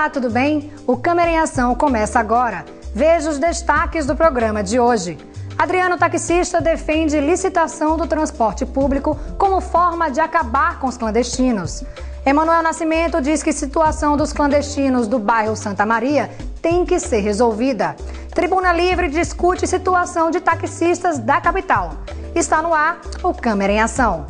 Olá, tudo bem? O Câmera em Ação começa agora. Veja os destaques do programa de hoje. Adriano Taxista defende licitação do transporte público como forma de acabar com os clandestinos. Emanuel Nascimento diz que a situação dos clandestinos do bairro Santa Maria tem que ser resolvida. Tribuna Livre discute situação de taxistas da capital. Está no ar o Câmera em Ação.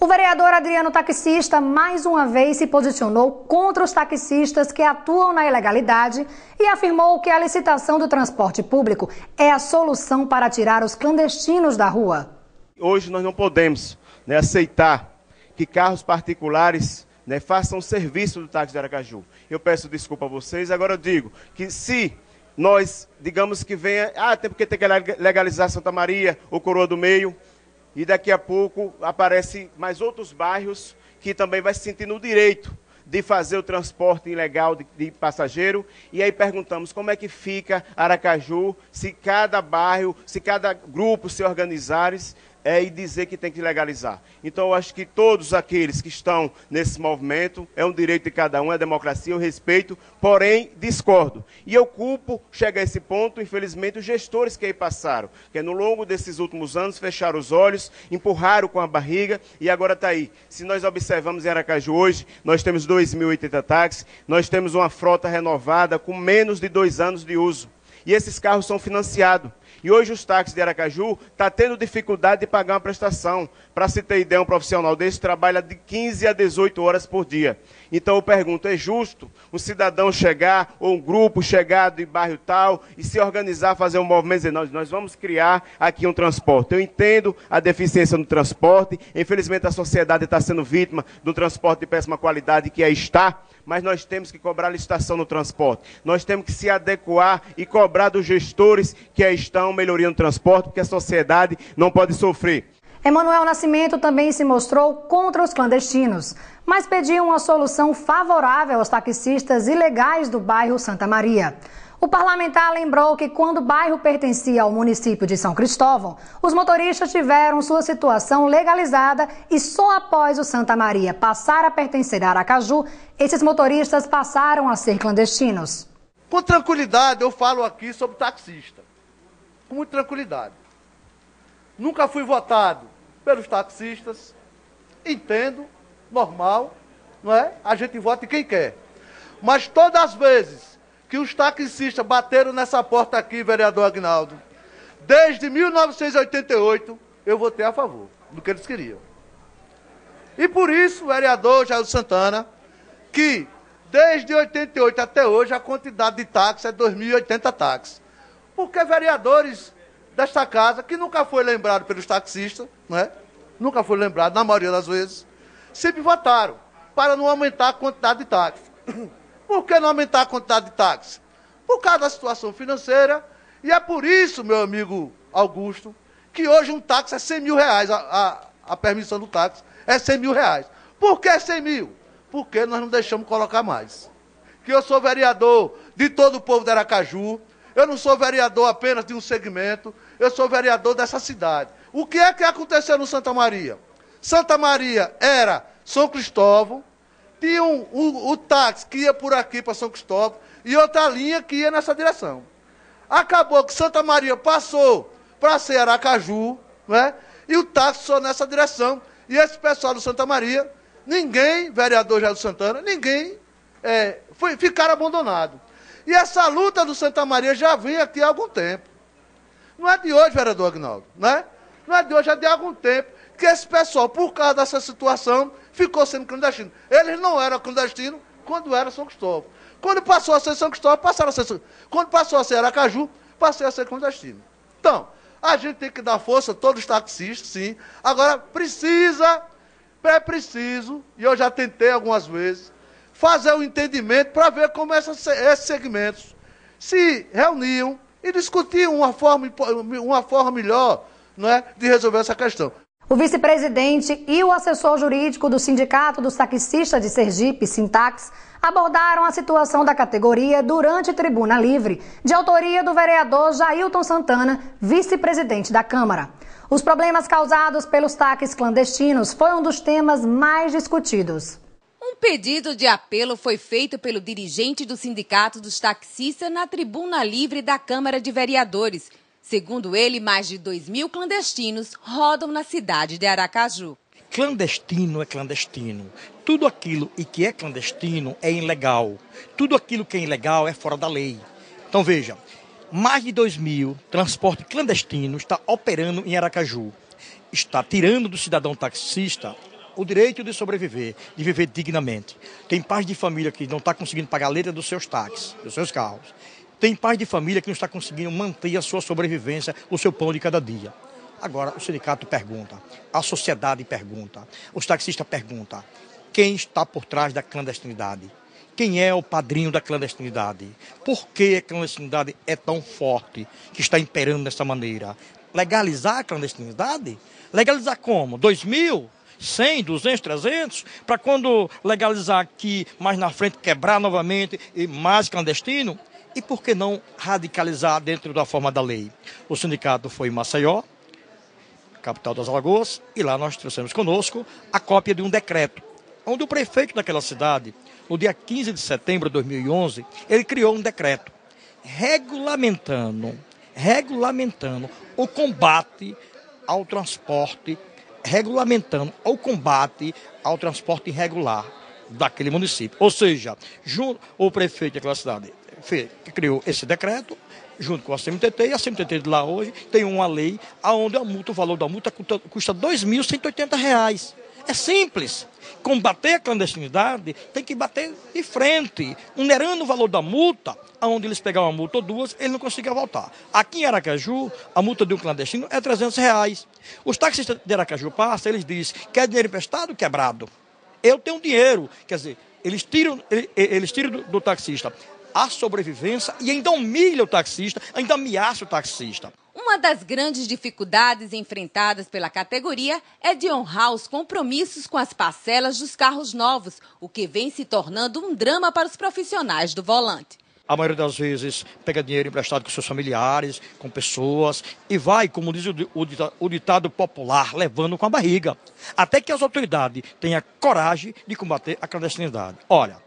O vereador Adriano Taxista mais uma vez se posicionou contra os taxistas que atuam na ilegalidade e afirmou que a licitação do transporte público é a solução para tirar os clandestinos da rua. Hoje nós não podemos aceitar que carros particulares façam o serviço do táxi de Aracaju. Eu peço desculpa a vocês, agora eu digo que se nós, digamos que venha, tem porque tem que legalizar Santa Maria ou Coroa do Meio, e daqui a pouco aparecem mais outros bairros que também vai se sentir no direito de fazer o transporte ilegal de passageiro. E aí perguntamos como é que fica Aracaju se cada bairro, se cada grupo se organizarem e dizer que tem que legalizar. Então eu acho que todos aqueles que estão nesse movimento, é um direito de cada um, é democracia, eu respeito, porém discordo. E eu culpo, chega a esse ponto, infelizmente, os gestores que aí passaram, que no longo desses últimos anos fecharam os olhos, empurraram com a barriga e agora está aí. Se nós observamos em Aracaju hoje, nós temos 2.080 táxis, nós temos uma frota renovada com menos de 2 anos de uso. E esses carros são financiados. E hoje os táxis de Aracaju estão tendo dificuldade de pagar uma prestação. Para se ter ideia, um profissional desse trabalha de 15 a 18 horas por dia. Então eu pergunto, é justo um cidadão chegar, ou um grupo chegar de bairro tal, e se organizar, fazer um movimento e dizer, nós vamos criar aqui um transporte. Eu entendo a deficiência no transporte, infelizmente a sociedade está sendo vítima de um transporte de péssima qualidade que aí está, mas nós temos que cobrar licitação no transporte. Nós temos que se adequar e cobrar dos gestores que aí estão melhoria no transporte, porque a sociedade não pode sofrer. Emanuel Nascimento também se mostrou contra os clandestinos, mas pediu uma solução favorável aos taxistas ilegais do bairro Santa Maria. O parlamentar lembrou que quando o bairro pertencia ao município de São Cristóvão, os motoristas tiveram sua situação legalizada e só após o Santa Maria passar a pertencer a Aracaju, esses motoristas passaram a ser clandestinos. Com tranquilidade eu falo aqui sobre taxista, com muita tranquilidade. Nunca fui votado pelos taxistas, entendo, normal, não é? A gente vota em quem quer. Mas todas as vezes que os taxistas bateram nessa porta aqui, vereador Agnaldo, desde 1988, eu votei a favor do que eles queriam. E por isso, vereador Jair Santana, que desde 88 até hoje a quantidade de táxis é 2.080 táxis. Porque vereadores desta casa, que nunca foi lembrado pelos taxistas, né? Nunca foi lembrado, na maioria das vezes, sempre votaram para não aumentar a quantidade de táxis. Por que não aumentar a quantidade de táxis? Por causa da situação financeira, e é por isso, meu amigo Augusto, que hoje um táxi é 100 mil reais, a permissão do táxi é 100 mil reais. Por que 100 mil? Porque nós não deixamos colocar mais. Que eu sou vereador de todo o povo de Aracaju, eu não sou vereador apenas de um segmento, eu sou vereador dessa cidade. O que é que aconteceu no Santa Maria? Santa Maria era São Cristóvão, tinha o táxi que ia por aqui para São Cristóvão e outra linha que ia nessa direção. Acabou que Santa Maria passou para ser Aracaju, né? E o táxi só nessa direção. E esse pessoal do Santa Maria, ninguém, vereador Jair Santana, ninguém ficaram abandonados. E essa luta do Santa Maria já vem aqui há algum tempo. Não é de hoje, vereador Agnaldo, né? Não é de hoje, é de algum tempo que esse pessoal, por causa dessa situação, ficou sendo clandestino. Eles não eram clandestinos quando era São Cristóvão. Quando passou a ser São Cristóvão, passaram a ser... Quando passou a ser Aracaju, passou a ser clandestino. Então, a gente tem que dar força a todos os taxistas, sim. Agora, é preciso, e eu já tentei algumas vezes, fazer um entendimento para ver como esses segmentos se reuniam e discutiam uma forma melhor, não é, de resolver essa questão. O vice-presidente e o assessor jurídico do Sindicato dos Taxistas de Sergipe, Sintax, abordaram a situação da categoria durante Tribuna Livre, de autoria do vereador Jailton Santana, vice-presidente da Câmara. Os problemas causados pelos táxis clandestinos foram um dos temas mais discutidos. Um pedido de apelo foi feito pelo dirigente do Sindicato dos Taxistas na tribuna livre da Câmara de Vereadores. Segundo ele, mais de 2.000 clandestinos rodam na cidade de Aracaju. Clandestino é clandestino. Tudo aquilo que é clandestino é ilegal. Tudo aquilo que é ilegal é fora da lei. Então veja, mais de 2.000 transporte clandestino está operando em Aracaju. Está tirando do cidadão taxista o direito de sobreviver, de viver dignamente. Tem pais de família que não está conseguindo pagar a letra dos seus táxis, dos seus carros. Tem pais de família que não está conseguindo manter a sua sobrevivência, o seu pão de cada dia. Agora, o sindicato pergunta, a sociedade pergunta, os taxistas perguntam, quem está por trás da clandestinidade? Quem é o padrinho da clandestinidade? Por que a clandestinidade é tão forte que está imperando dessa maneira? Legalizar a clandestinidade? Legalizar como? 2.000? 100, 200, 300, para quando legalizar aqui, mais na frente, quebrar novamente e mais clandestino? E por que não radicalizar dentro da forma da lei? O sindicato foi em Maceió, capital das Alagoas, e lá nós trouxemos conosco a cópia de um decreto, onde o prefeito daquela cidade, no dia 15 de setembro de 2011, ele criou um decreto regulamentando o combate ao transporte, regulamentando o combate ao transporte irregular daquele município. Ou seja, o prefeito daquela cidade criou esse decreto, junto com a CMTT, e a CMTT de lá hoje tem uma lei onde o valor da multa custa R$ 2.180. É simples. Combater a clandestinidade tem que bater de frente, onerando o valor da multa, onde eles pegar uma multa ou duas, ele não conseguia voltar. Aqui em Aracaju, a multa de um clandestino é R$ 300. Os taxistas de Aracaju passam, eles dizem, quer dinheiro emprestado, quebrado. Eu tenho dinheiro. Quer dizer, eles tiram do taxista a sobrevivência e ainda humilha o taxista, ainda ameaça o taxista. Uma das grandes dificuldades enfrentadas pela categoria é de honrar os compromissos com as parcelas dos carros novos, o que vem se tornando um drama para os profissionais do volante. A maioria das vezes pega dinheiro emprestado com seus familiares, com pessoas, e vai, como diz o ditado popular, levando com a barriga. Até que as autoridades tenham coragem de combater a clandestinidade. Olha,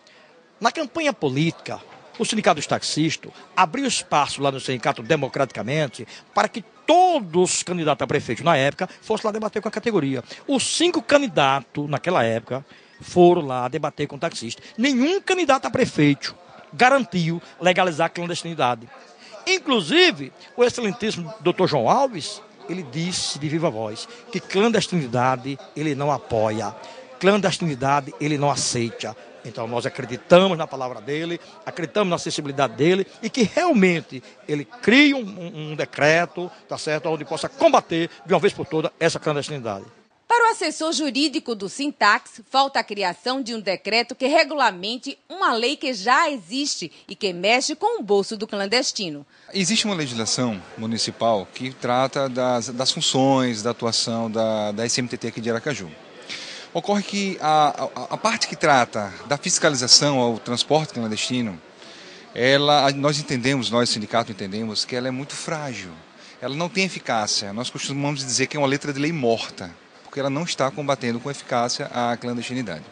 na campanha política, o Sindicato dos Taxistas abriu espaço lá no sindicato democraticamente para que todos os candidatos a prefeito na época fossem lá debater com a categoria. Os 5 candidatos naquela época foram lá debater com o taxista. Nenhum candidato a prefeito garantiu legalizar a clandestinidade. Inclusive, o excelentíssimo Dr. João Alves, ele disse de viva voz que clandestinidade ele não apoia, clandestinidade ele não aceita. Então nós acreditamos na palavra dele, acreditamos na acessibilidade dele e que realmente ele crie um decreto, tá certo, onde possa combater de uma vez por todas essa clandestinidade. Para o assessor jurídico do Sintax, falta a criação de um decreto que regulamente uma lei que já existe e que mexe com o bolso do clandestino. Existe uma legislação municipal que trata das funções, da atuação da SMTT aqui de Aracaju. Ocorre que a parte que trata da fiscalização ao transporte clandestino, nós sindicato entendemos que ela é muito frágil, ela não tem eficácia. Nós costumamos dizer que é uma letra de lei morta, porque ela não está combatendo com eficácia a clandestinidade.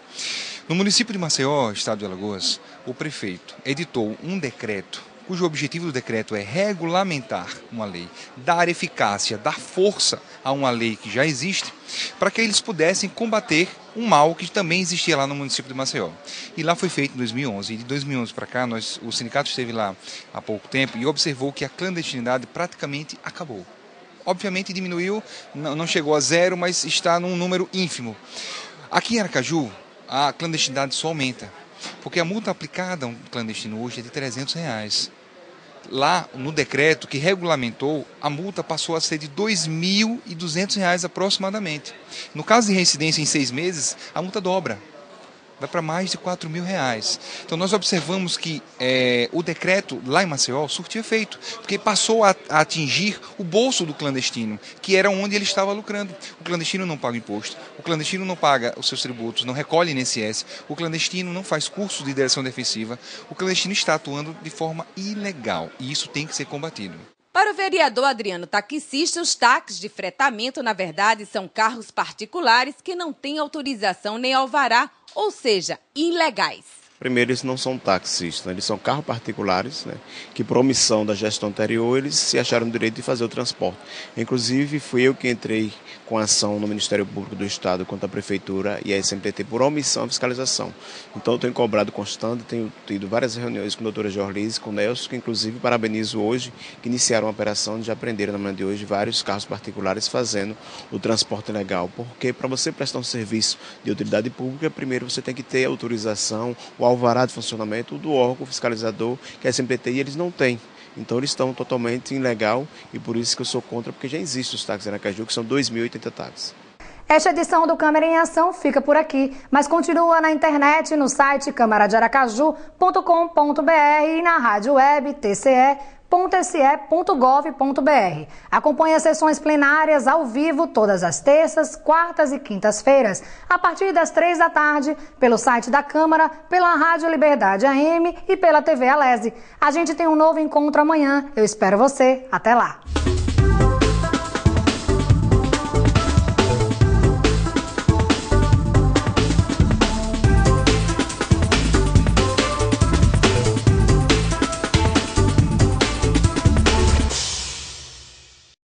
No município de Maceió, estado de Alagoas, o prefeito editou um decreto, cujo objetivo do decreto é regulamentar uma lei, dar eficácia, dar força a uma lei que já existe, para que eles pudessem combater um mal que também existia lá no município de Maceió. E lá foi feito em 2011. E de 2011 para cá, o sindicato esteve lá há pouco tempo e observou que a clandestinidade praticamente acabou. Obviamente diminuiu, não chegou a zero, mas está num número ínfimo. Aqui em Aracaju, a clandestinidade só aumenta, porque a multa aplicada a um clandestino hoje é de R$ 300. Lá, no decreto que regulamentou, a multa passou a ser de R$ 2.200 aproximadamente. No caso de reincidência em 6 meses, a multa dobra. Vai para mais de R$ 4.000. Então nós observamos que o decreto lá em Maceió surtiu efeito, porque passou a atingir o bolso do clandestino, que era onde ele estava lucrando. O clandestino não paga imposto, o clandestino não paga os seus tributos, não recolhe INSS, o clandestino não faz curso de direção defensiva, o clandestino está atuando de forma ilegal e isso tem que ser combatido. Para o vereador Adriano Taxista, os táxis de fretamento, na verdade, são carros particulares que não têm autorização nem alvará, ou seja, ilegais. Primeiro, eles não são taxistas, né? Eles são carros particulares, né? Que por omissão da gestão anterior, eles se acharam no direito de fazer o transporte. Inclusive, fui eu que entrei com ação no Ministério Público do Estado contra a Prefeitura e a SMTT por omissão à fiscalização. Então, eu tenho cobrado constante, tenho tido várias reuniões com a doutora Jorlise, com o Nelson, que inclusive parabenizo hoje, que iniciaram uma operação de aprender na manhã de hoje vários carros particulares fazendo o transporte legal. Porque para você prestar um serviço de utilidade pública, primeiro você tem que ter autorização, o alvará de funcionamento do órgão fiscalizador, que é a SMTT, e eles não têm. Então eles estão totalmente ilegal e por isso que eu sou contra, porque já existem os táxis em Aracaju, que são 2.080 táxis. Esta edição do Câmara em Ação fica por aqui, mas continua na internet no site camaradearacaju.com.br e na rádio web tce.se.gov.br. Acompanhe as sessões plenárias ao vivo todas as terças, quartas e quintas-feiras, a partir das 3 da tarde, pelo site da Câmara, pela Rádio Liberdade AM e pela TV Alese. A gente tem um novo encontro amanhã. Eu espero você. Até lá!